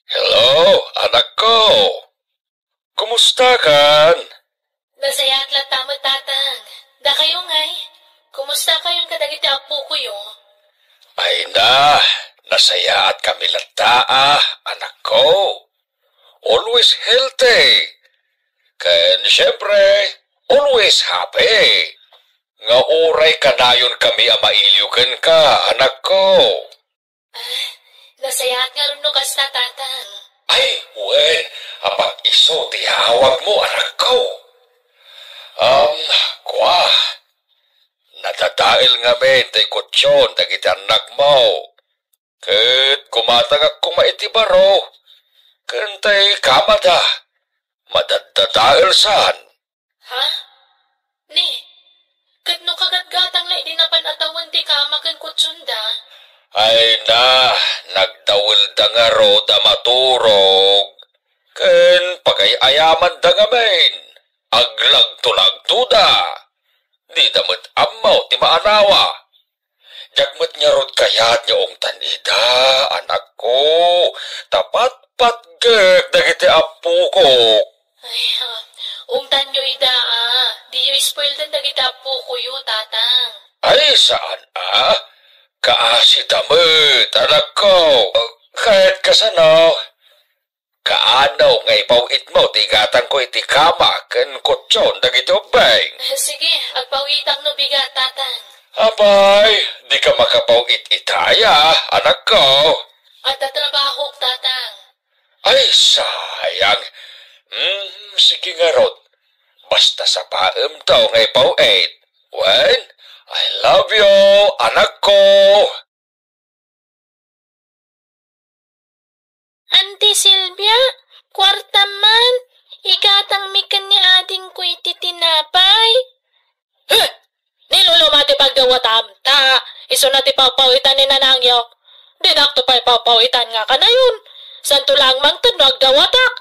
Hello, anak ko. Kumusta kan? Nasaya at latamot tatang. Da kayo ngay. Kumusta kayong kadagiti apo ko yo? Ay na, nasaya at kami lataa, anak ko. Always healthy. Ken siyempre, always happy. Nga oray kanayon kami amailiukan ka, anak ko. Nasaya at nga rin no kasta tatang. Ay, wen, apag iso tihawag mo, anak ko. Kwa, nadadail nga men, tay kutsyon, dagiti anak mo. Ket kumatagak kumaitibaro, kentay kamada, madadadail saan. Ha? Ni, kat no kagatgatang la di na panatawan ti kamakan kutsunda. Ay na, nagdawil da nga ro da maturog. Ken pagayayaman da nga men, aglag-tulag da. Di damot amaw ti maanawa. Jagmat nga rod kayat niya ong tanida, anak ko. Tapat-pat gek dagiti apo ko. Ay, umtan nyo ida Di nyo spoil dan dagiti apo ko yo tatang. Ay, saan Kaasi damit, anak ko. Kahit kasano. Kaano nga ipawit mo, tigatan ko iti kama, ken kutsyon, dagiti ubay. Sige, agpawitang no bigat tatang. Abay, di ka makapawit itaya, anak ko. At tatrabaho tatang. Ay, sayang. Sige nga rod. Basta sa paem to nga ipawit. Wen, I love you, anak ko. Auntie Silvia, kwarta man, ikatang mikan ni ading ko iti tinapay. Nilulo mati pagdawatam, ta, iso na ti papawitan ni nanangyo. Di nakto pa papawitan nga ka na yun. Santo lang mang tunog dawatak.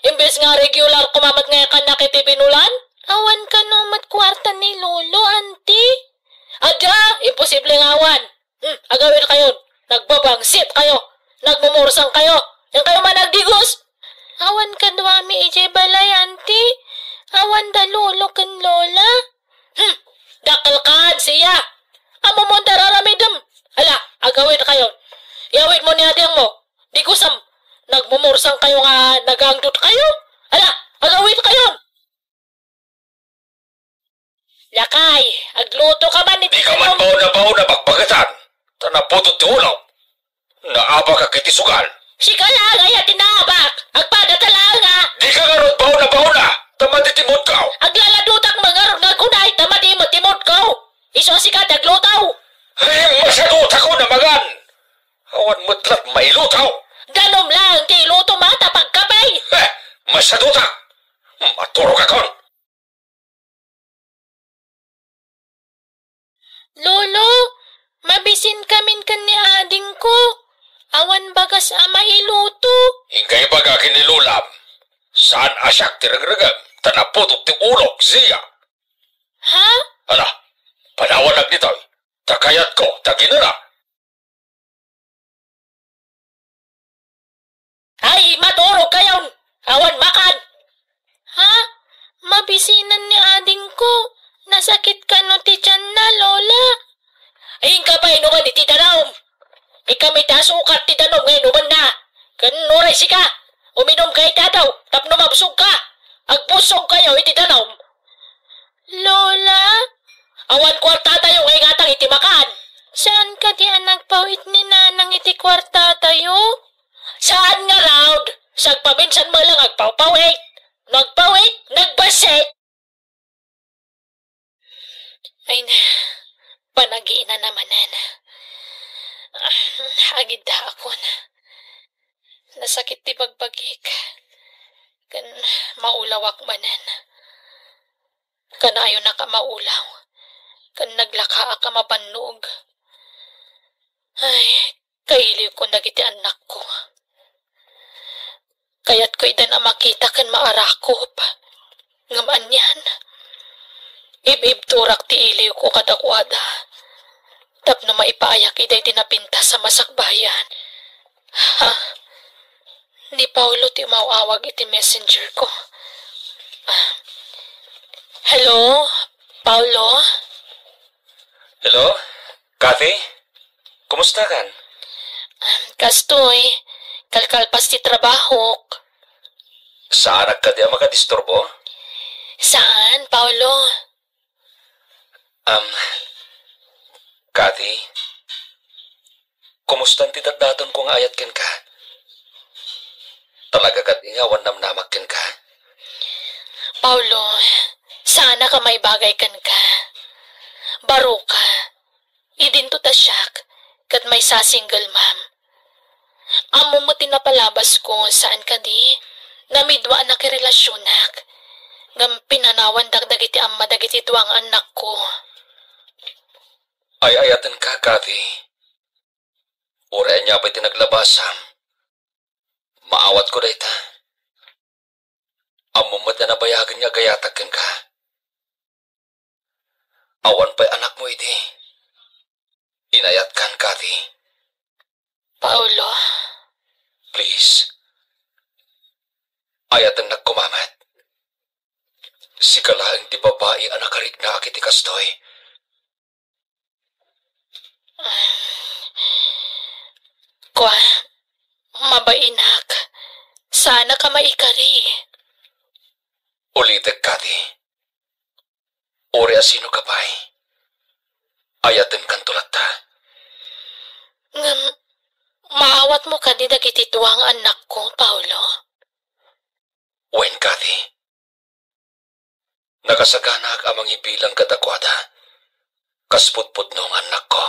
Imbes nga regular kumamat nga ka nakiti binulan. Awan ka no mat kwarta ni lolo, auntie. Adya, imposible nga awan. Agawin kayo, nagbabangsit kayo, nagmumursang kayo, yung kayo man nagdigos. Awan ka duwami ije balay, auntie. Awan da lolo kan lola. Dakalkan siya. Amo mo dararamidam. Ala, agawin kayo. Yawin mo ni ading mo. Digusam, nagmumursang kayo nga nagangdot kayo. Ala, agawin kayo. Lakay, agluto ka man ni Di ka man baw na bagbagatan. Tanaputot ti ulaw. Naaba ka kiti sugal. Sika lang ay tinabak. Agpadatala nga. Di ka nga rod baw na. Tamad itimod ka. Aglaladutak mga nga kunay. Tamadi mo timod ko. Iso sika daglutaw. Ay, masadota ko na magan. Awan mutlat mailutaw. Danom lang ti luto mata pagkapay. Masadota. Maturog akon. Lolo, mabisin kamin kan ni ading ko. Awan bagas ama iluto. Ingay baga kinilulam. Saan asyak tiragragam? Tanaputot ti ulok siya. Ha? Ala, panawanag nito. Takayat ko, taginara. Ay, maturog kayon. Awan makan. Ha? Mabisinan ni ading ko. Nasakit ka no ti tiyan na, Lola. Ay, ka ba inuman iti danom? Ika may tasukat ti danom ngayon inuman na. Kanuray sika. Uminom kay tadaw. Tapno mabusog ka. Agbusog kayo iti danom. Lola? Awan kwarta tayo ngay ngatang iti makan. Saan ka di nagpawit ni nanang iti kwarta tayo? Saan nga raud? Sagpaminsan mo lang agpawpawit. Nagpawit, nagbasit. Ay na, panagiina naman na. Agid da ako na. Nasakit ti bagbagik. Kan maulawak manan. Kan ayo na ka maulaw. Kan naglaka ka mabanog. Ay, kailiw ko nagiti anak ko. Kaya't ko idan ang makita kan maarakop. Ngaman yan. Ibib turak ti iliw ko kadakwada. Tapno maipayak iday tinapinta sa masakbayan. Ha? Ni Paulo ti mauawag iti messenger ko. Hello, Paulo? Hello? Kathy? Kumusta kan? Kastoy, kalkalpas ti trabaho. Saan ka di makadisturbo? Saan, Paulo? Kathy? Kumusta ti datdaton kung ayat ken ka? Talaga kat ingawan namnamak ken ka? Paulo, sana ka may bagay kan ka. Baro ka. Idinto ta siyak, kat may sa-single ma'am. Amo mo tinapalabas ko saan ka di, namidwa na kirelasyonak. Ngam pinanawan dagdagiti amma dagiti duwang anak ko. Ay ayatan ka, Kathy. Ure niya pa'y tinaglabasam. Maawat ko dayta. Amumad na nabayagan niya gayatagan ka. Awan pa'y anak mo idi. Inayat kan, Kathy. Paulo, Please. Ayatan nagkumamat. Si kalaang ti babae anak karik na akiti kastoy. kwa, mabainak. Sana ka maikari. Ulitek, Kathy. Ore asino ka pa'y. Ayatan kan tulat ta. Ngam, maawat mo ka di dagiti tuwang anak ko, Paulo? Wen, Kathy. Nakasaganak amang ibilang kadakwada. Kasputput nung anak ko.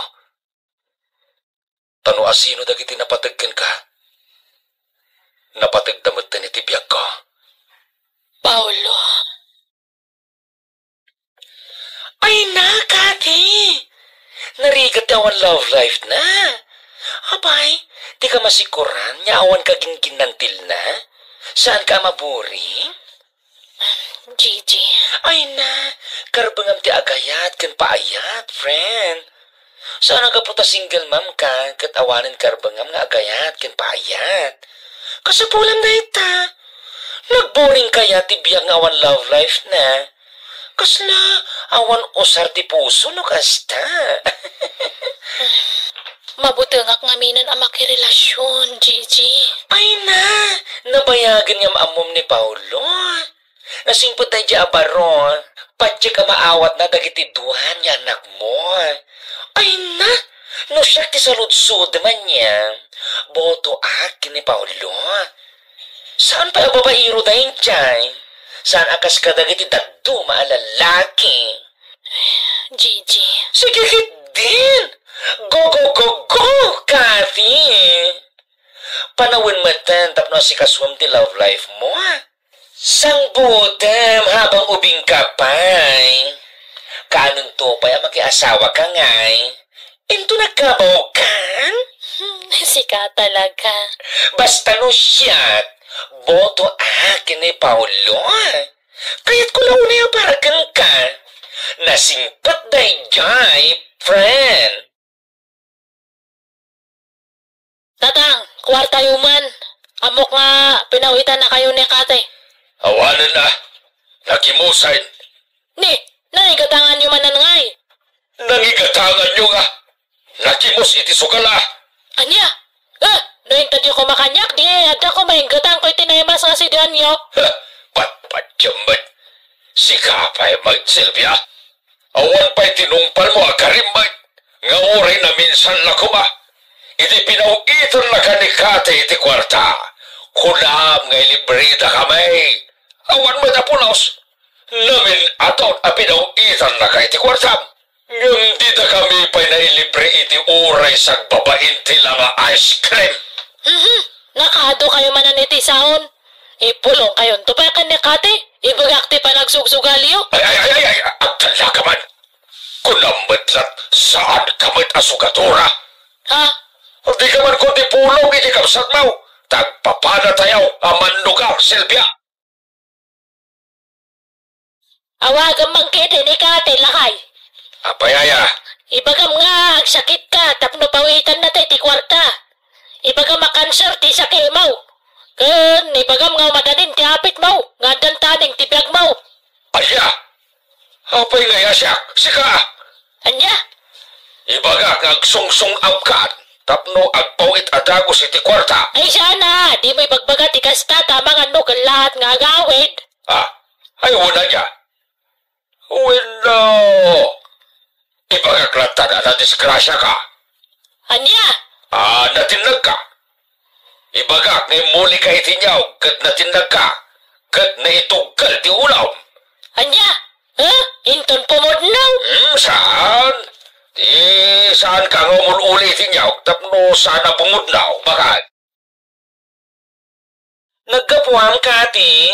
Tano asino dagiti napatagkan ka. Napatagdamot na ni tibiyag ko. Paulo. Ay na, Kathy! Narigat awan love life na. Abay, di ka masikuran, nyawan ka ginginantil na. Saan ka maburi? Gigi. Ay na, karbangam ti agayat, kan paayat, friend. Saan ka puta single ma'am ka, kat awanan karbangam nga agayat, kan paayat. Kasapulam na ita. Nagboring kaya ti biyang awan love life na. Kasla, awan osar ti puso no kasta. Mabutengak ngaminan ang makirelasyon, Gigi. Ay na, nabayagan niya maamom ni Paulo. Nasingpot tayo dya abaro. Patya ka maawat na dagiti duhan niya anak mo. Ay na, no siya ti saludsud man niya. Boto akin ni Paulo. Saan pa babairo dahin dyan? Saan akas ka dagiti dagdo maalalaki? Gigi. Sige hit din. Go, go, go, go, Kathy! Panawin matan tapno si kaswam ti love life mo. Sang budam habang ubing ka pa'y. Kanon to pa'y mag-iasawa ka nga'y. Into nagkabaw kan? Sika talaga. Basta no siya, boto akin ni Paulo. Kaya't ko lang na baragan ka. Nasingpat day jay, friend. Tatang, kwarta yuman. Amok nga, pinawitan na kayo ni Kate. Awanan na. Nakimusain. Ni, naigatangan yuman na ngay. Nangigatangan nyo nga. Nakimus iti sugala. Anya? Nointad yung kumakanyak, di ada ko mainggatang ko itinaymas nga si Danyo. Patpatyaman. Si kapay magsilbya. Awan pa'y tinumpal mo akarimay. Nga oray na minsan lakuma. Iti pinauitan na ka ni Kate iti kwarta. Kunam nga ilibrida kamay. Awan mo na punos. Namin aton a pinauitan na ka iti kwarta. Ngayon di na kami pa'y nailibre iti oray sa babain tila nga ice cream. Nakado kayo manan iti saon. Ipulong kayon tupakan ni Kate. Ibagakti pa nagsugsugalyo. Ay, ang talaga man. Kunamadlat saan kamit asugatura. Ha? Di ka man kundi pulong iti kapsat mo. Tagpapana tayo aman lugar, Silvia. Awagan man kiti ni Kate lakay. Apayaya. Ibagam nga, sakit ka, tapno pawitan na tayo ti kwarta. Ibagam makanser ti sa kemaw. Ken, ibagam nga madanin ti apit mo, nga dantaning ti biyag mo. Aya! Apay nga yasak, sika! Anya? Ibaga kag sungsung abkat, tapno agpawit adagos iti kwarta. Ay sana, di mo ibagbaga ti kasta tamang ano kan lahat nga agawid. Ay wala niya. Wala. Ibaga klatan na disgrasya ka. Anya? Natinag ka. Ibaga ngay muli ka itinyaw, kat natinag ka, kat naitugkal ti ulam. Anya? Inton pumudnaw? Saan? Saan ka nga umuli itinyaw, tapno sana pumudnaw, bakit? Naggapuam ka, ti?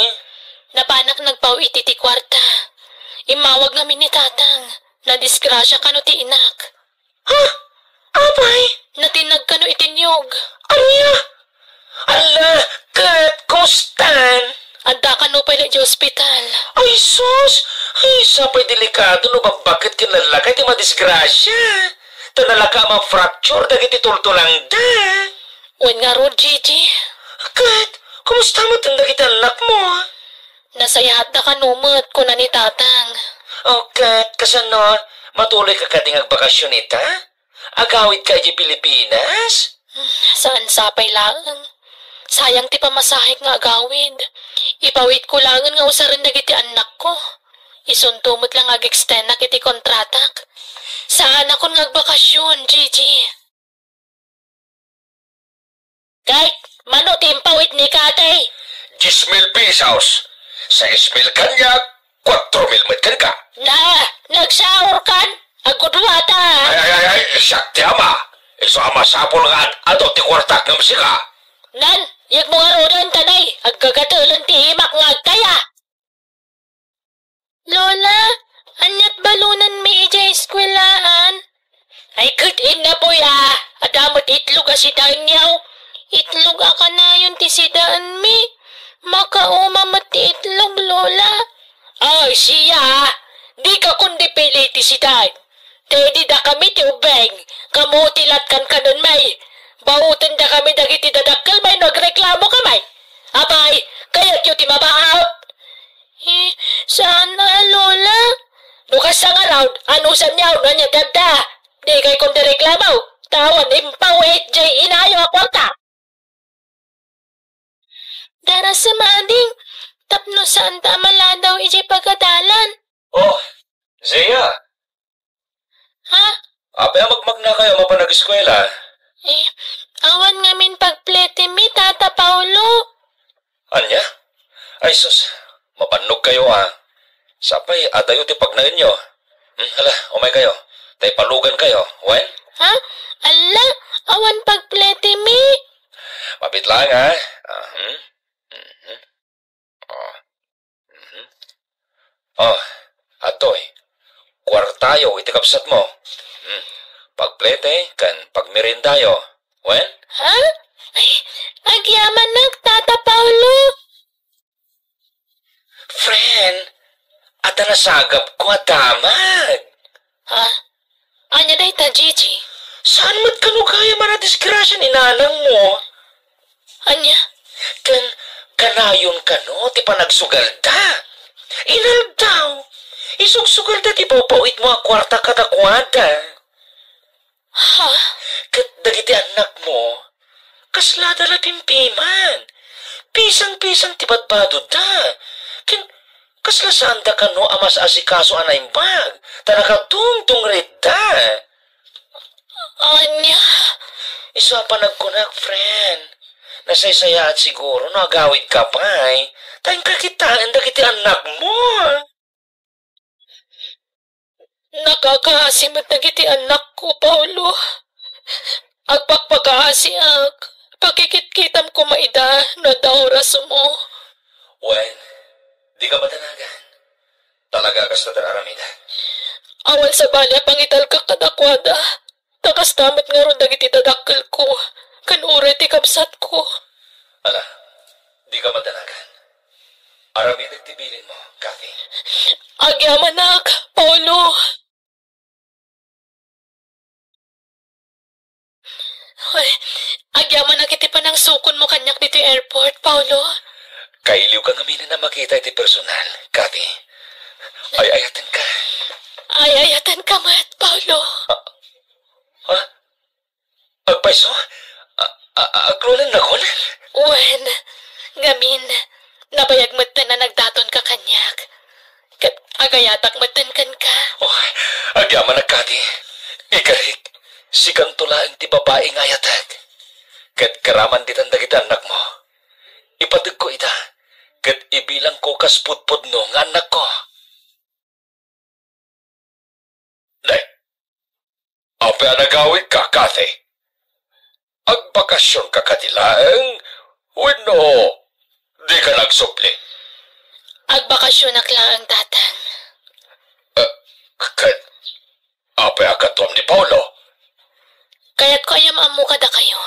Napanak nagpawiti ti kwarta. Imawag namin ni tatang. Nadisgrasya ka no ti inak. Apay? Natinag ka no itinyog. Anya? Ala, kat kustan. Adda ka no pala di ospital. Ay, sus! Ay, sapay delikado no bakit kinalakay ti madisgrasya. Tanalaka ma-fracture dagiti tultulang da. Wen nga ro, Gigi. Kat, kumusta mo dagiti anak mo? Nasayahat na kanumot ko na ni tatang. Kat, kasano, matuloy ka kading agbakasyon ita? Agawid ka di Pilipinas? Saan sapay lang? Sayang ti pamasahik nga agawid. Ipawit ko langan nga usaran dagiti anak ko. Isuntumot lang ag-extend na kiti kontratak. Saan ako nga agbakasyon, Gigi? Kahit, mano ti impawit ni katay? 10,000 pesos. 6,000 kanya, 4,000 met kan ka. Nagsaur kan? Agudwata. Ay, sakti ama. Iso ama sapol nga ato ti kwartak ng musika. Nan, yag mo nga rodan tanay. Agkagatulan ti himak nga agtaya. Lola, anyat balunan mi ija eskwelaan. Ay kutin na po ya. Adamot itlog asidaan niyaw. Itlog aka na yun ti sidaan mi. Makaumamat ti itlog, Lola. Ay, siya. Di ka kundi pili ti sidaan. Tedi da kami ti ubeng. Kamutilat kan kanon may. Bautan da kami dagiti dadakkel may nagreklamo kamay. Abay, kayat yu ti mabaot. Saan na, Lola? Nukas ang araw, anusan niyaw na niya dada. Di kay kundi reklamo. Tawan impawit jay inayo ako ta. Dara sa mading, tapno saan tamala daw iji pagkadalan. Oh, Zia. Ha? Apay magmag na kayo mapanag-eskwela. Awan ngamin pagplete mi, Tata Paulo. Anya? Ay sus, mapanog kayo Sapay, adayo ti pagnain nyo. Hala, umay kayo. Tay palugan kayo, wen? Ha? Ala, awan pagplete mi. Mapit lang atoy. Kwartayo iti kapsat mo. Pagplete kan pagmerindayo. Wen? Ha? Ay, agyaman Tata Paulo. Friend, ata nasagap ko damag. Ha? Anya day ta, Gigi? Saan mo't kanukaya manadisgrasya ni nanang mo? Anya? Kanayon ka no, ti panagsugal da. Inal daw. Isugsugal da ti papawit mo kwarta katakwada. Ha? Kat dagiti anak mo, kasla dala timpiman. Pisang-pisang ti badbado da. Kasla saan da ka no amas asikaso anayng bag. Tanakadungtung red da. Anya? Isa pa nagkunak, friend. Nasaysaya at siguro no agawid ka pa tayong kakitaan dagiti anak mo. Nakakaasimat na giti anak ko, Paulo. Agpakpakaasiak. Pakikit-kitam ko maida na daoras mo. Wen, di ka matanagan. Talaga kas na aramida. Awan sa balya pangital ka kadakwada. Takas damat nga ron dagiti dadakkel ko. Kanure ti kapsat ko. Ala, di ka matanagan. Aramida tibilin mo, Kathy. Agyamanak, Paulo. Ay, agyaman na kiti pa na Nang sukon mo kanyak dito airport, Paulo? Kailiw ka ngamin na makita iti personal, Kathy. Ay, ayatan ka. Ay, ayatan ka mat, Paulo. Ha? Agpaiso? Aglulan na kon? Wen, ngamin, nabayag matan na nagdaton ka kanyak. Kat agayatak matan kan ka. Oh, agyaman na, Kathy. Ikarik, si kantulaan ti babae nga yatag. Kat karaman ditan dagiti anak mo. Ipatig ko ita, kat ibilang ko kaspudpud no nga anak ko. Day, apa nagawid ka, Kathy? Agbakasyon ka katilaeng, wino, di ka nagsupli. Agbakasyon lang ang tatang. Kat, apa akatom ni Paulo? Kaya't ko ayam amu kada kayo.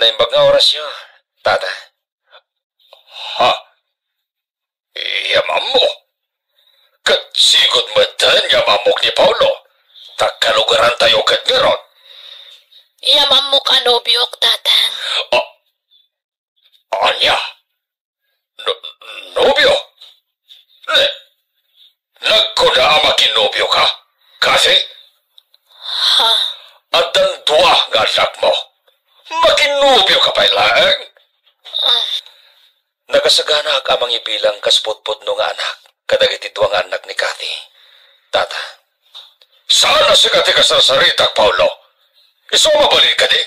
Naimbag nga oras nyo, tata. Ha? Yamam mo? Kat sigod mo din yamamok ni Paulo. Takalugaran tayo kat ngayon. Iyamam mo ka nobyok, tatang. Anya? Nobyo? Le? Nagkuna ama kinobyo ka? Kasi? Ha? At ang dua nga anak mo. Makinobyo ka pa ilang? Nagasagana ka amang ibilang kasputpud no nga anak. Kadagiti duwang anak ni Kathy. Tata. Sana si Kathy ka sa saritak, Paulo. Isumabalin ka di.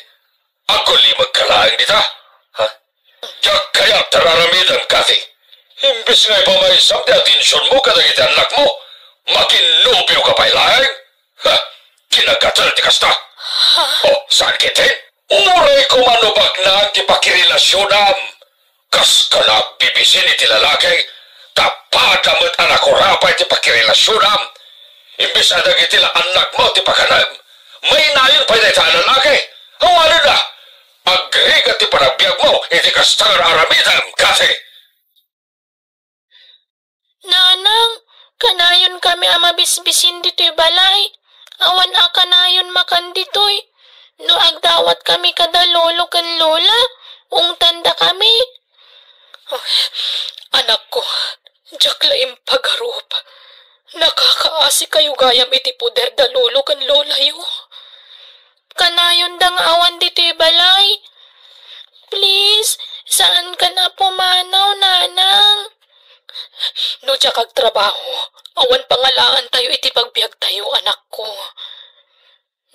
Ako limag kalaang dita. Ha? Diyak kaya tararamidan, Kathy. Imbis nga ipamaisam di atensyon mo kadagiti anak mo. Makinobyo ka pa ilang? Ha? Kinagatal di kasta. Oh, saan kitin? Uray ko manubag na ang tipakirelasyon kas ka nagbibisin iti lalaki, tapadamot anak ko rapay tipakirelasyon imbis na dagiti anak mo tipakanam, may nayon pa iti lalaki. Hawalo na, agrigat ti panabiyag mo, iti kastar aramidam, kasi. Nanang, kanayon kami amabisbisin dito'y balay. Awan kanayon makan dito'y. No agdawat kami kada lolo kan lola, ungtanda kami. Oh, anak ko, jak laim pagarup. Nakakaasi kayo gayam iti puder da lolo kan lola yo. Kanayon dang awan dito'y balay. Please, saan ka na pumanaw, nanang? No jak agtrabaho, awan pangalaan tayo iti pagbiag tayo, anak ko.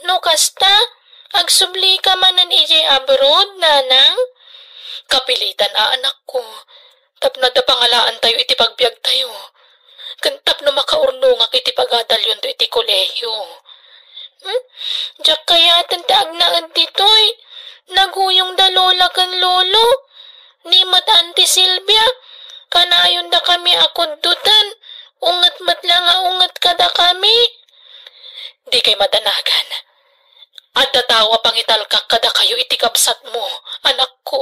No kasta, agsubli ka manan iti abroad, nanang? Kapilitan anak ko. Tapno da pangalaan tayo iti pagbiag tayo. Kantap no makaurnungak iti pagadalyon to iti kolehiyo. Diyak kaya tantaag na dito'y. Naguyong da lola kan lolo. Ni mat Auntie Silvia. Kanayon da kami akundutan. Ungat mat lang ungat kada kami. Di kay madanagan. At datawa pangitalkak kada kayo iti kapsat mo, anak ko.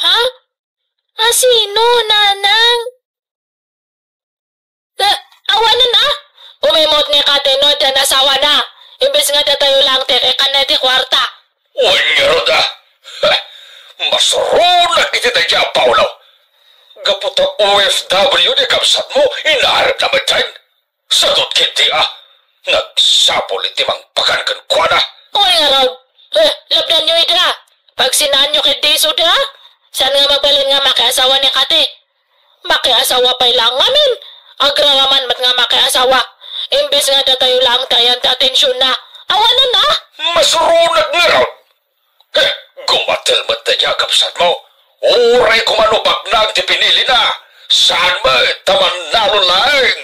Ha? Sino, nanang? Awanan umimot ni katinod na nasawa na. Imbes nga datayo lang tirikan na di kwarta. Uy, nga roda. Masurunak iti tayo, Paulo. Gaputa OFW di kapsat mo, inaharap naman tayo. Sadot kinti nagsapol iti mang pakankan kwa na. Uy nga raw. Labdan nyo idra. Pag sinaan nyo kay Deso da, saan nga magbalin nga makiasawa ni Kate? Makiasawa pa ilang ngamin. Agraraman mat nga makiasawa. Imbes nga datayo lang tayan ta atensyon na. Awanan na. Masurunak nga raw. Gumatil mat na niya kapsat mo. Uray kumanubak na ang tipinili na. Saan mo taman nalo lang?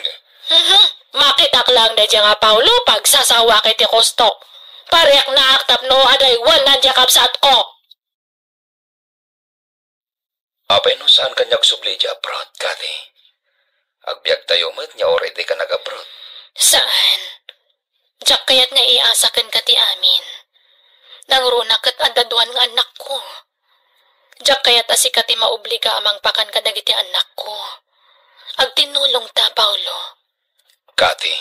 Makitak lang na dyan nga, Paulo, pag sasawa kay ti Kosto. Pariyak na aktap no, aday wan na dyan kapsat ko. Apay no, saan kanyag subli dyan abroad, Kathy? Agbiag tayo mat niya already ka nag-abroad. Saan? Diyak kaya't nga iasakan ka ti amin. Nangrunak at andaduan nga anak ko. Diyak kaya't asika ti maubliga amang pakan ka dagiti anak ko. Agtinulong ta, Paulo. Kathy.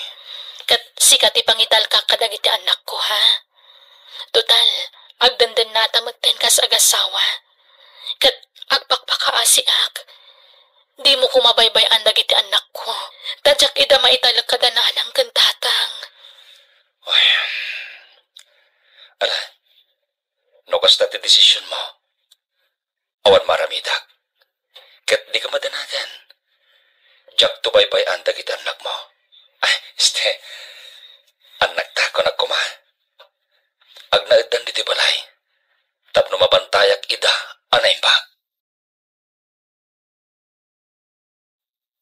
Kat sikat ipangital ka kadagiti anak ko, ha? Total, Agdandan natamagtan ka sa agasawa. Kat agpakpakaasiak. Di mo kumabaybayan dagiti anak ko. Tadyak ida maitalag kadananang kantatang. Uy. Ala, no kasta ti desisyon mo. Awan maramidak. Kat di ka madanagan. Jak tubaybayan dagiti anak mo. Ay, anak ta ko nagkuma. Agnaidan diti balay. Tapno mabantayak ida, anay ba?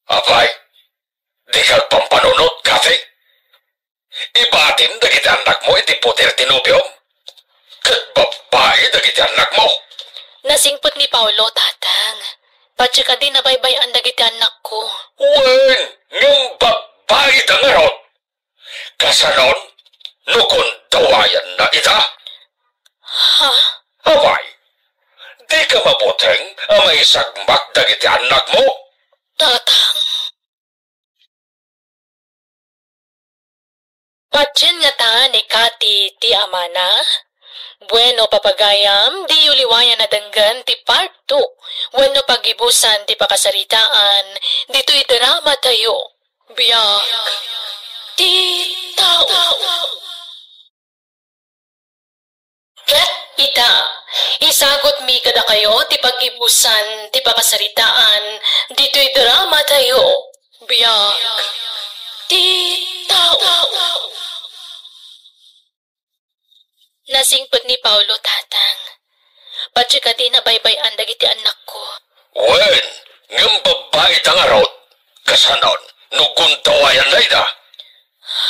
Apay, di kag pampanunod, kafe? Ibatin dagiti anak mo iti puter tinubyom? Kat babae dagiti anak mo? Nasingpot ni Paulo, tatang. Patsi ka din nabaybayan dagiti anak ko. Wen, ng babae dangarot. Kasanon, nukon dawayan na ita? Ha? Apay, di ka mabuteng may sagmak dagiti anak mo? Tatang. Patsin nga ta ni Kati ti amana. Bueno papagayam, di uliwayan na danggan ti part 2. Bueno pagibusan ti pakasaritaan, dito'y drama tayo. Biyak. Ti tao. Ket ita, isagot mi kada kayo ti pagibusan ti pakasaritaan, dito'y drama tayo. Biyak. Ti tao. Nasingpot ni Paulo, tatang. Patsi ka din nabaybayan dagiti anak ko. Wen, ng babae dangarot. Kasanon, nukon dawayan na ita?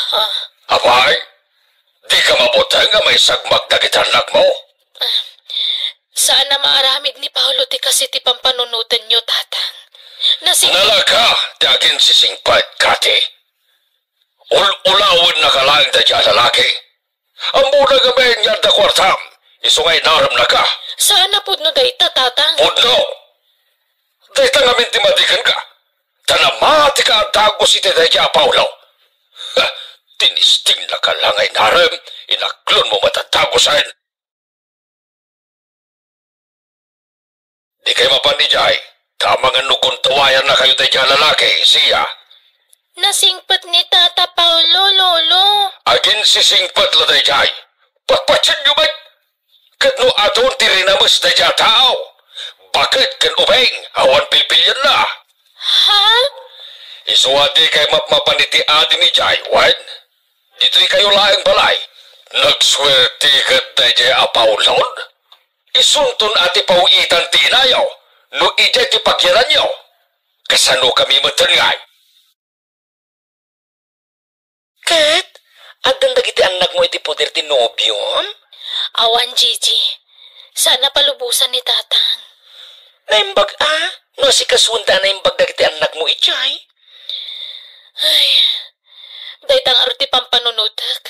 Ha? Apay, di ka mabuteng may sagmak dagiti anak mo? Saan na maaramid ni Paulo ti kasi ti pampanunutan nyo, tatang? Nalaka, di agin sisingpat, Kati. Ulawin na kalaing da dyan lalaki. Ang muna gamin yan da kwartam, isungay naram na ka. Saan na pudno dayta, tatang? Pudno! Dayta ngamin timadikan ka. Tanamati ka ang dagos iti da dyan, Paulo. Ha, tinisting na ka lang ay naram, inaklon mo matatagosan. Di kayo mapanijay, tamang ang nukon tawayan na kayo da dyan lalaki, siya. Nasingpat ni Tata Paulo, lolo. Agin sisingpat la dayjay. Patpatsin nyo ba't? Kat no aton tirinamas dayjay tao. Bakit kan ubeng? Awan pilpilyan na. Ha? Isuwadi kay mapmapaniti adi ni Jay, wan? Dito'y kayo laing balay. Nagswerte kat dayjay apaulon? Isuntun ati pauitan tinayaw. No ijay ti pagyanan nyo. Kasano kami matangay? Kat, agdan dagiti anak mo iti poder ti nobyom? Awan, Gigi. Sana palubusan ni tatang. Naimbag no si kasunta naimbag dagiti anak mo ichay. Ay, daytang arti pampanunutak.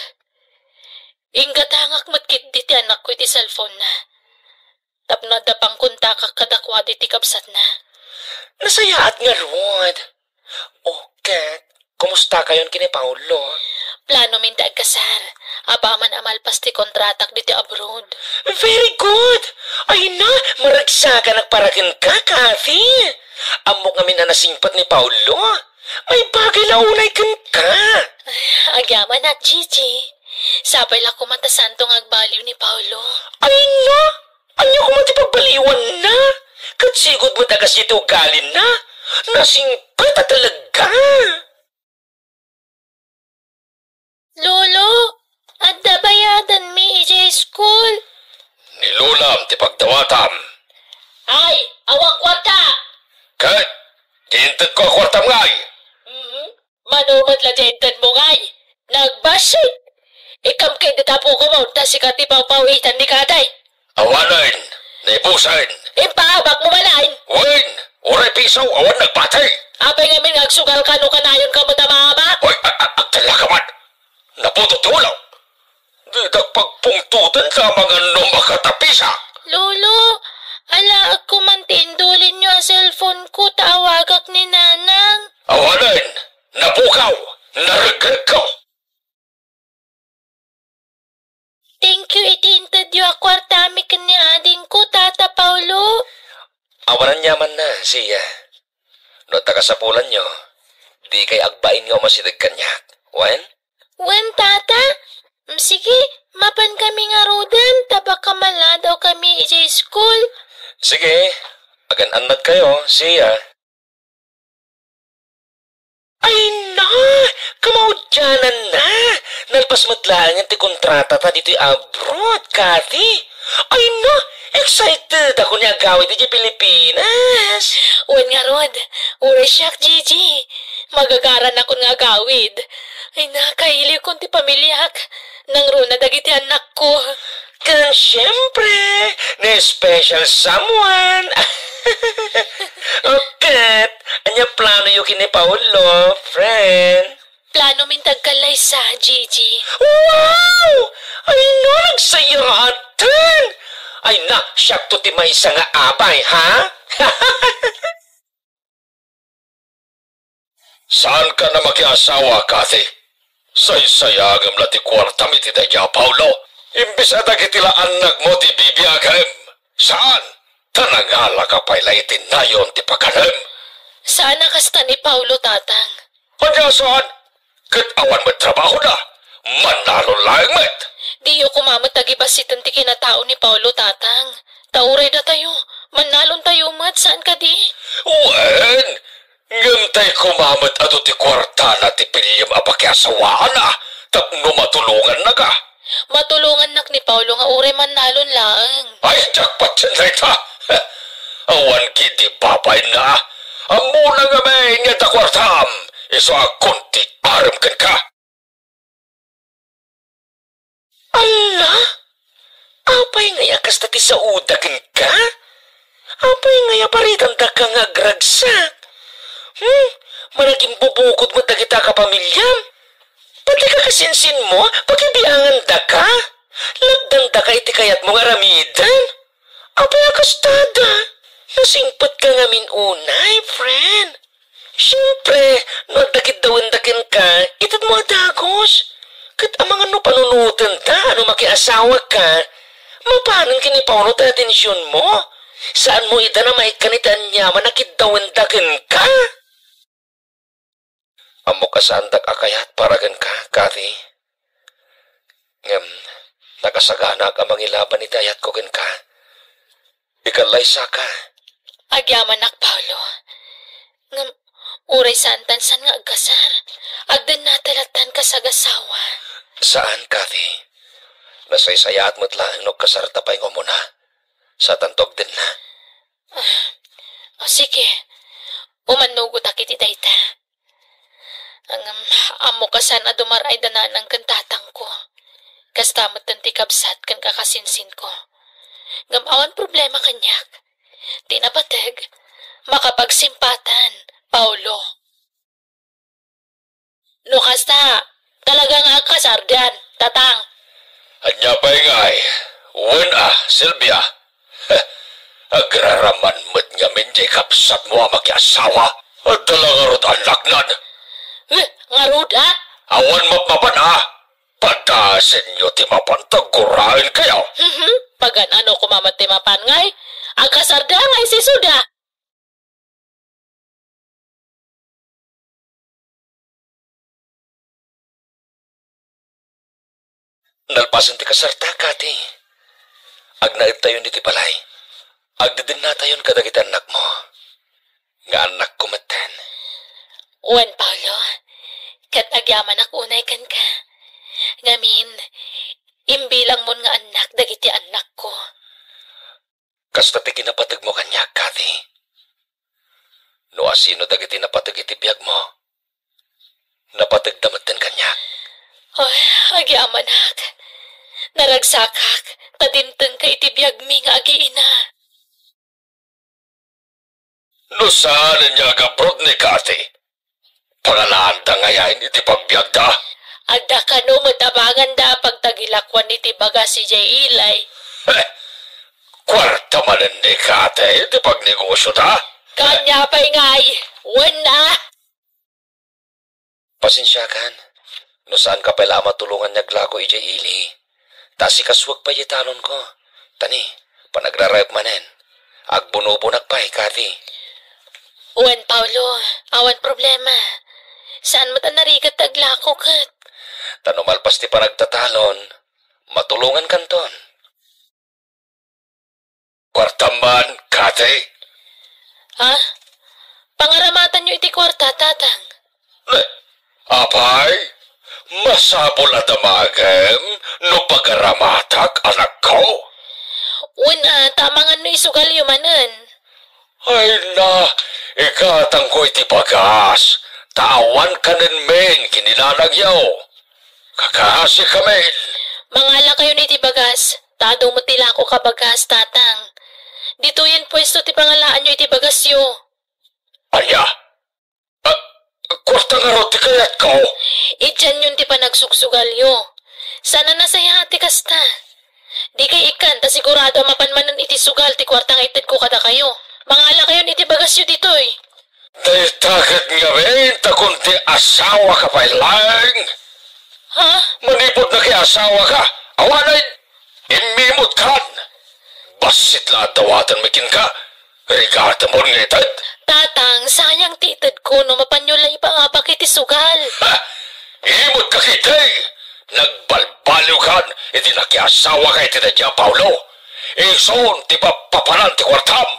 Ingatangak matkit di ti anak ko iti cellphone na. Tapno dapang kontakak kadakwad iti kapsat na. Nasayaat nga rod. Oh, Kat, kumusta kayon kini Paulo? Plano min daag kasar. Apaman amalpas ti kontratak diti abroad. Very good! Ay na, maragsaga nagparakin ka, Kathy. Amok nga minanasingpat ni Paulo. May bagay launay kan ka. Agyaman na, Gigi. Sabay lang kumatasantong agbaliw ni Paulo. Ay na, anyo ko matipabaliwan na. Katsigod mo tagas ito galin na. Nasingpat na talaga. Lolo, adda bayadan mi ijay school. Nilulam ti pagdawatam. Ay, awang kwarta. Kat, diintad ko kwartam ngay. Manumad la jentan mo ngay. Nagbasit. Ikam kay ditapo ko mo, ta si Kati papawitan ni Katay. Awanan, naibusan. Impahabak mo malain. Wen, oray pisaw, awan nagbatay. Apay ngamin agsugal ka no kanayon ka mo tamahabak. Hoy, agtala ka man. Napututulaw. Di pagpungtutan ka mga makatapisa. Lolo, ala ako mantindulin nyo ang cellphone ko, tawagak ni Nanang. Awanan, napukaw, naragag ko. Thank you, itintad yung kwarta Awanan yaman na siya. No tagasapulan nyo, di kay agbain nga masidag kanyak. Wen? Wen, tata? Sige, mapan kami nga rodan, tabak kamala daw kami ijay school. Sige, agan-anad kayo, siya. Ay na! Kamaudyanan na! Nalpas matlaan ti kontrata ta dito abroad, Kathy. Ay na! Excited ako niya gawin di Pilipinas. Wen nga rod, ura siyak, Gigi. Magagaran ako nga gawid. Ay na, kaili kong ti pamilyak. Nang runa dagiti anak ko. Kan siyempre, na special someone. Okay, anya plano yung kini Paulo, friend. Plano min tagkalay sa, Gigi. Wow! Ay no, nagsayatan! Ay na, siyak to ti may isa nga abay, ha? Saan ka na mag-iasawa, Kathy? Say-sayagam na ti kwarta mi ti Daya Paulo. Imbis at agitila anak mo ti bibiyagam. Saan? Tanangala ka pa'y laitin na yon ti pagkanem. Sana kasta ni Paulo, tatang. Kanya saan? Kat awan mo trabaho na. Manalo lang met. Di yo kumamot tagibasitan ti kinatao ni Paulo, tatang. Tauray na tayo. Manalon tayo, mat. Saan ka di? Wen! Ngantay kumamot ato ti kwarta na ti piliyam apakyasawaan na. Tapno matulungan na ka. Matulungan nak ni Paulo nga uray manalon lang. Ay, jackpot yan ta. Awan kiti babay na. Amo na nga may nga ta kwartam. Iso akunti aram kan ka. Ala? Apay nga yakas na ti sa udagan ka? Apay nga yaparitan da ka nga agragsak? Managing bubukod mo da kita ka pamilyam? Pati ka kasinsin mo, pakibiangan da ka? Lagdan da ka iti kayat mo nga ramidan? Apay akastada? Nasingpat ka nga unay, friend. Siyempre, no dagit dakin ka, itad mo adagos. Kat amang ano panunutan da, ano makiasawa ka, mapanan kini Paulo ta atensyon mo? Saan mo ita na maikanitan niya manakiddakin ka? Amo ka saan akayat paragan ka, Kathy? Nakasagana ka mangilaban ni dayat ko kan ka. Ikalay sa ka. Agyaman nak, Paulo. Ngam, uray santan san nga agkasar. Agdan natalatan ka sa gasawa. Saan, Kathy? Nasaysayat mo't lang no kasartapay ko muna. Sa tantog din na. Sige. Umanugot akiti dayta. Ang amo ka sana dumaray dananang kantatang ko. Kastamot tanti kabsat kan kakasinsin ko. Ngam awan problema kanyak. Di na bateg. Makapagsimpatan, Paulo. No kasta, talagang akasardan, tatang. Anya pa ingay. Wen Silvia. Agraraman mo't nga minjay kapsat mo makyasawa. At dalangarot anak nan. Ngarud, ha? Awan mapapan Padasin nyo ti mapantagurain kayo. Pagan ano kumamat ti mapan ngay? Agkasarda ngay si Suda. Nalpasan ti kasarta, Kati. Agnaid tayo ni ti balay. Agdidin na tayon kadagit anak mo. Nga anak kumatan. Wen, Paulo. Kat agyaman ak unay kan ka. Ngamin, imbilang mo nga anak dagiti anak ko. Kasta ti kinapatag mo kanya, Kati. No asino dagiti napatag iti biyag mo. Napatag damatan kanya. Ay, agyaman ak. Naragsakak, tadinteng ka iti biyag mi nga agiina. No saan niya gabrod ni Kati? Pangalaan da ngayain iti pagbiag da. Adda ka no matabangan da pagtagilakwan iti baga si Jay Ilay. Kwarta manan ni Kati iti pagnegosyo da. Kanya pa'y ngay, wala. Pasensyakan. No saan ka pala matulungan naglago ijay ili. Tasi kaswag pa yitalon ko. Tani, panagrarayap manen. Agbunubunak pa, Kati. Uwan, Paulo, awan problema. Saan mo ta narigat taglako kat? Tanumalpas ti panagtatalon, matulungan kanton. Kwartaman, Kati. Ha? Pangaramatan nyo iti kwarta, tatang. Apay, masabol at damagem no pagaramatak anak ko. Una, tamangan no isugal yumanan. Ay na, ikatang ko iti bagas. Tawan ka nin men, kinilalagyaw. Kakasi kamen. Mangala kayo ni ti bagas. Tadong matila ko ka bagas, tatang. Dito yan pwesto ti pangalaan nyo iti bagas yo. Aya, kwarta nga roti kayat ko. Idyan yun ti panagsugsugal yo. Sana nasaya ti kasta. Di kay ikan, ta sigurado mapanmanan iti sugal ti kwartang itid ko kada kayo. Mangala kayo ni ti bagas yo ditoy. Dahil takot nga men, takundi asawa ka pa lang. Ha? Manipod na kay asawa ka. Awanan, imimot kan. Basit la dawatan makin ka. Rigata mo nga itad. Tatang, sayang titid ko no mapanyulay pa nga bakit isugal. Ha? Imot ka kitay. Nagbalbaliw kan. Iti nakiasawa ka iti na dya, Paulo. Ison, ti papapanan ti kwartam.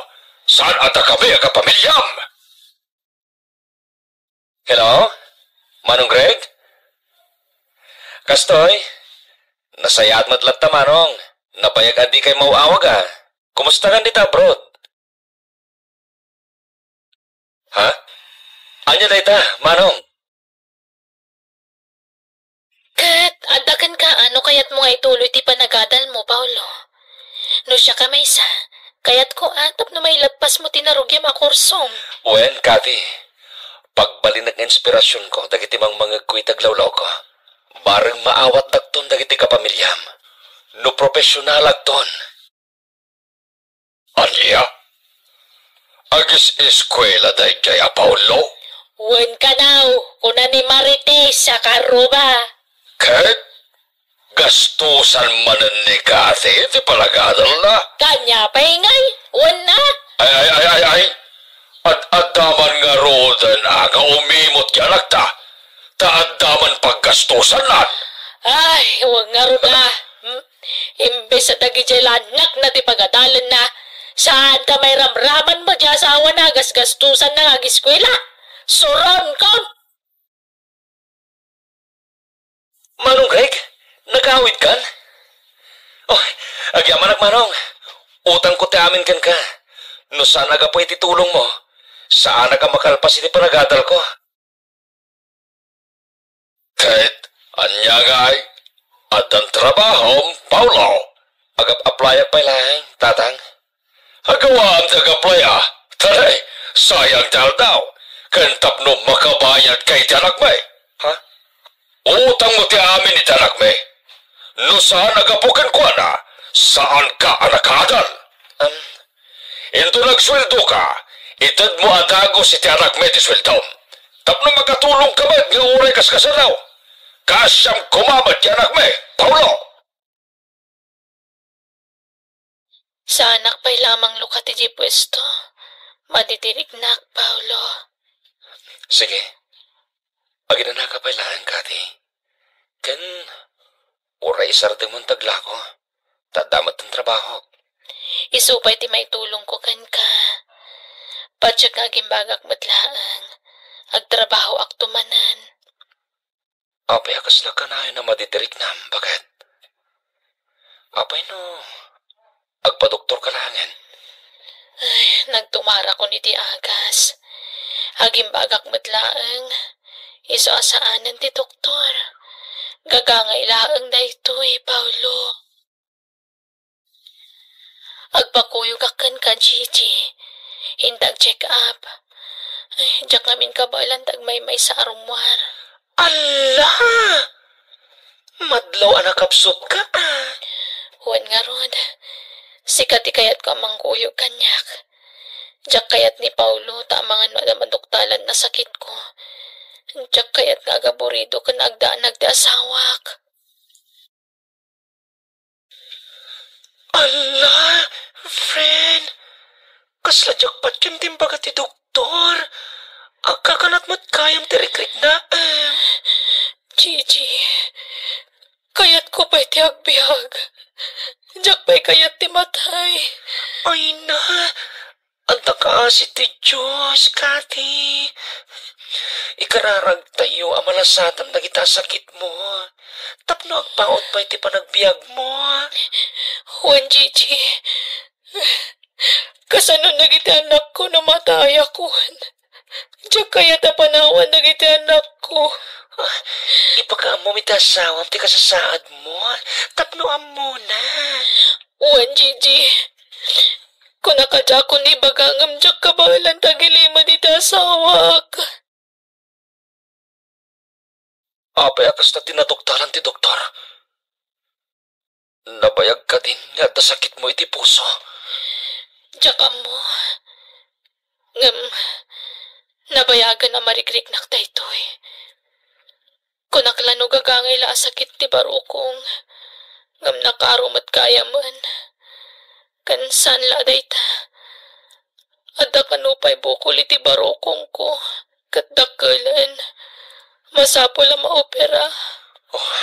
Saan ata kami ang kapamilyam? Hello? Manong Greg? Kastoy? Nasayat matlat ta, Manong. Nabayag adi kay mauawag ah. Kumusta kan dita, abroad? Ha? Anya na ita, Manong? Kat, adakan ka ano kayat mo nga ituloy ti panagadal mo, Paulo. No siya ka may isa, kayat ko atap na may lapas mo tinarugyam a kursom. Wen, Kati. Pagbalin ng inspirasyon ko, dagiti mang mga kuy taglawlaw ko. Bareng maawat dagton dagiti kapamilyam. No profesional agton. Anya? Agis eskwela day jaya, Paulo? Wen ka now, kuna ni Marites sa karuba. Ket? Gastusan manan ni Kati, iti palagadal na. Kanya pa ingay, wen na. Ay. At-adaman nga rodan nga umimot yanak ta. Ta-adaman paggastusan nan. Ay, huwag nga ruda. Imbes sa dagijilanak na ti pagadalan na, saan ta may ramraman mo dya sa awan na gasgastusan na agiskwela? Suron kon! Manong Greg, nag-awit kan? Oh, agyaman Manong. Utang ko ti amin kan ka. No saan aga po ititulong mo? Saan aga makalpas iti panagadal ko? Kahit anya gay, at ang trabahom, Paulo. Agap-apply pa lang, tatang. Agawaan tag-apply ah. Taray, sayang dal daw. Kantap no makabayad kay tanak may. Ha? Utang mo ti amin ni tanak may. No saan agapukan ko na? Saan ka anakadal? Ito nagsweldo ka, itad mo adago si tiyanak may ti sweldom. Tapno magkatulong ka ba nga uray kas kasaraw? Kasyang kumamad tiyanak may, Paulo. Sa anak pa'y lamang lukat iti pwesto. Madidirignak, Paulo. Sige, aginana ka pa'y lang, Kati. Kan, uray sarte mong taglako. Tadamat ng trabaho. Isupay ti may tulong ko kan ka. Patsyak nga gimbagak matlaang. Agtrabaho ak tumanan. Apay akas na kanayon na madidirik nam. Bakit? Apay no, agpadoktor ka langin. Ay, nagtumara ko ni ti agas. Agimbagak matlaang. Iso asaanan ti doktor. Gagangailaang da ito Paulo. Agpakuyog akan ka, Gigi. Hintag check up. Ay, diyak ngamin kabalan tagmay-may sa arumwar. Ala! Madlaw anak kapsot ka ah. Huwan nga rod. Sikat ikayat ka mangkuyog kanyak. Diyak kayat ni Paulo tamangan no na maduktalan na sakit ko. Diyak kayat nga agaburido ka nagda-asawak. Ala! Friend! Kasla jakpat ken timbaga ti doktor. Agkakanat mo't kayam ti rikrik na. Gigi, kayat ko pa'y ti agbyag. Jak pa'y kayat ti matay. Ay na, anta ka si ti Diyos, Kati. Ikararag tayo amalasatan na kita sakit mo. Tapno agpaot pa'y ti panagbiag mo. Juan Gigi, kasano nagiti anak ko na matay ako. Jak kayat na panawan nagiti anak ko. Ipakaam mo mitasawam ti kasasaad mo. Tapnoam mo na. Juan Gigi, kung nakadya ko ni bagangam jak kabalan tagilima di tasawak. Apay akas na tinadoktaran ti doktor. Nabayag ka din nga da sakit mo iti puso. Jakam mo. Ngam, nabayagan na marikrik nak daytoy. Kung naklano gagangay la sakit ti barukong, ngam nakarumat kaya man. Kansan la dayta. Adda kanupay bukol iti barukong ko. Katdakalan. Masapo lang maopera. Oh,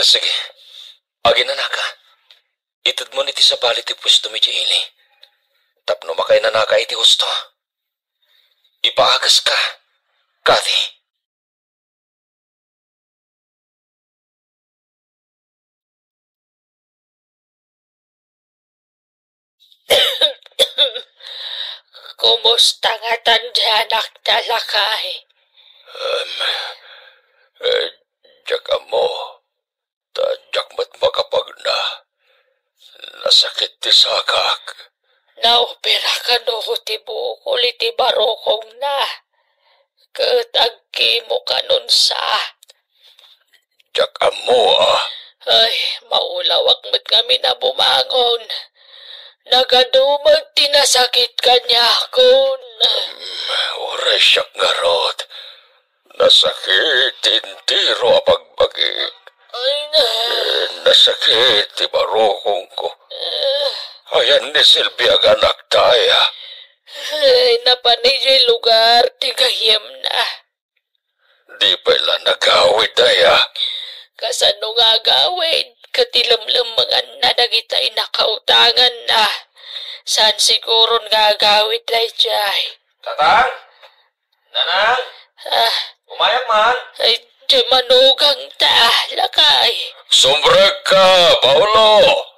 sige. Agi na naka. Itad mo niti sa balit ti pwesto mi ili. Tapno makay na naka iti husto. Ipaagas ka, Kathy. Kumusta nga tandyanak talakay? Jaka mo, tadyak mat makapag na. Nasakit ti sakak. Naopera ka no ti bukol iti barokong na. Katagki mo ka nun sa. Jaka mo Ay, maulawak mo't kami na bumangon. Nagadumag tinasakit ka niya kun. Oras siyak nga rod. Nasakit intiro apagbagik. Ay na. Nasakit ti barokong ko. Ayan ni Silvia anak taya. Ay, napanijay lugar, tigayam na. Di pala nagawid daya. Kasano nga gawin, katilamlamangan na nagitay nakautangan na. San siguro nga gawin dayjay? Tatang? Nanang? Umayak man? Ay, di manugang ta, lakay. Sumbreg ka, Paulo.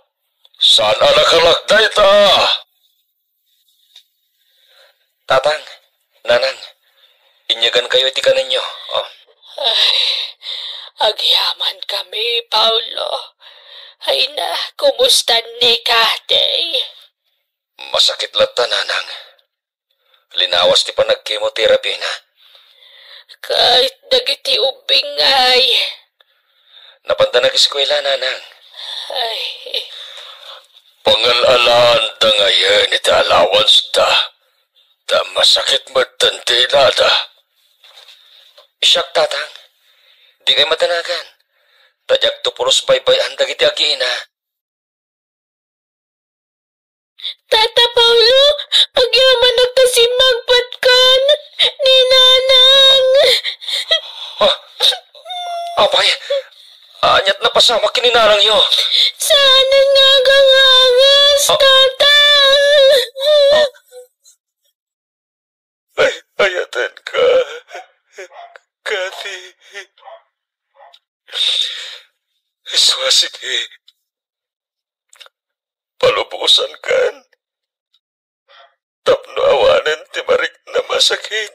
Sana nakalagday ta. Tatang, Nanang, inyagan kayo iti kanan nyo. Oh. Ay, agyaman kami, Paulo. Ay na, kumusta ni Kate? Masakit lata, Nanang. Linawas ti panag-chemotherapy na. Kahit dagiti ubing ay. Napanta nag-eskwela, Nanang. Ay, Pangalalaan ta ngayon iti allowance ta. Ta masakit matantila ta. Isyak, Tatang. Di kayo matanagan. Tadyak to puros baybay-an dagiti agiina. Tata Paulo, agyaman nagkasimag patkan ni Nanang. Apay, anyat na pasama kininarang yo. Sana nga gangangas, Tata. Ay, ayatan ka. Kathy. Iswasige. Palubusan kan. Tapno awanan ti marik na masakit.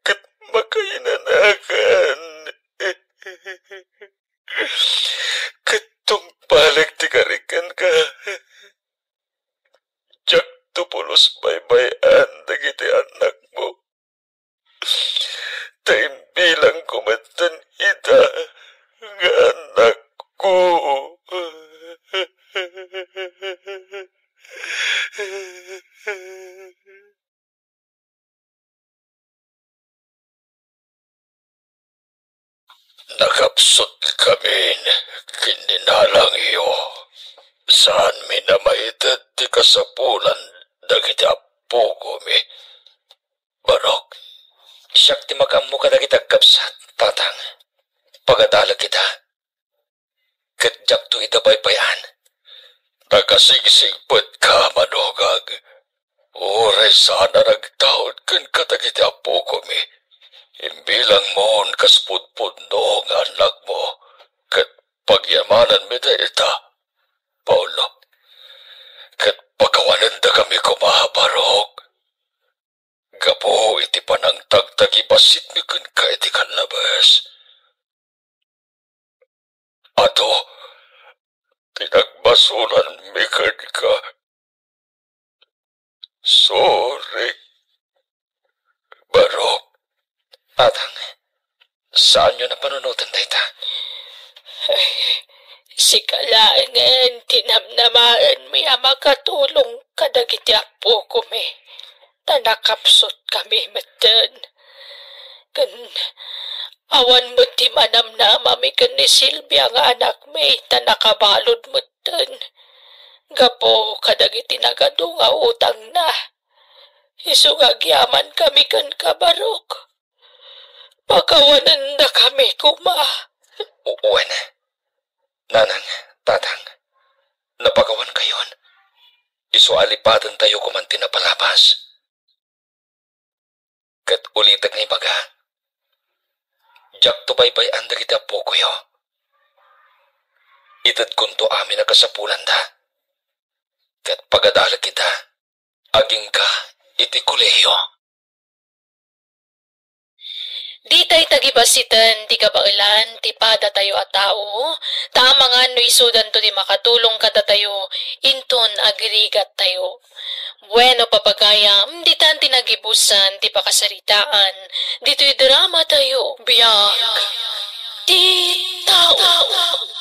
Kat makainanakan. Katong balik ti karikan ka. Jak tupulos baybayan dagiti anak mo. Taimbilang kumatan ita nga anak ko. Nakapsot kami kininalang iyo. Saan mi na maitad ti kasapulan dagiti apo ko mi. Barok, Siyak ti makammo ka dagiti agkapsat, tatang. Pagadalag kita. Ket jak to idabaybayan. nagkasigsigpet ka manogag. Oray sana nagtaod ken kadagiti apo ko mi. Imbilang mon kaspudpud no nga anak mo. Ket pagyamanan mi ita, Paulo. Ket pagawanan da kami kumahabarok. Gapo iti panang tagtagi basit mi ken ka iti kanlabas. Ato, tinagbasulan mi ken ka. Sorry. Barok. Tatang, saan nyo napanunutan dayta? Si kalaangan tinamnamaan mi makatulong kadagiti apo ko mi. Tanakapsot kami meten. Kan awan mo ti manamnama mi kan ni Silvia nga anak mi tanakabalod meten. Gapo kadagiti nagado nga utang na. Isugagyaman kami kan kabarok. Pagkawanan na kami kuma. Uwan. Nanang, tatang, napagawan kayon. Isualipatan tayo kumanti na palabas. Kat ulitan ngay baga. Jak to baybay anda kita po kuyo. Itad kunto amin na kasapulan da. Kat pagadalag kita, aging ka iti kolehiyo. Di tayo tagibasitan, di kabailan, ti pada tayo at tao, tama nga no isudan to di makatulong kada tayo, inton agrigat tayo. Bueno papagaya, di tan tinagibusan, ti pakasaritaan, dito'y drama tayo, biyag, di tao.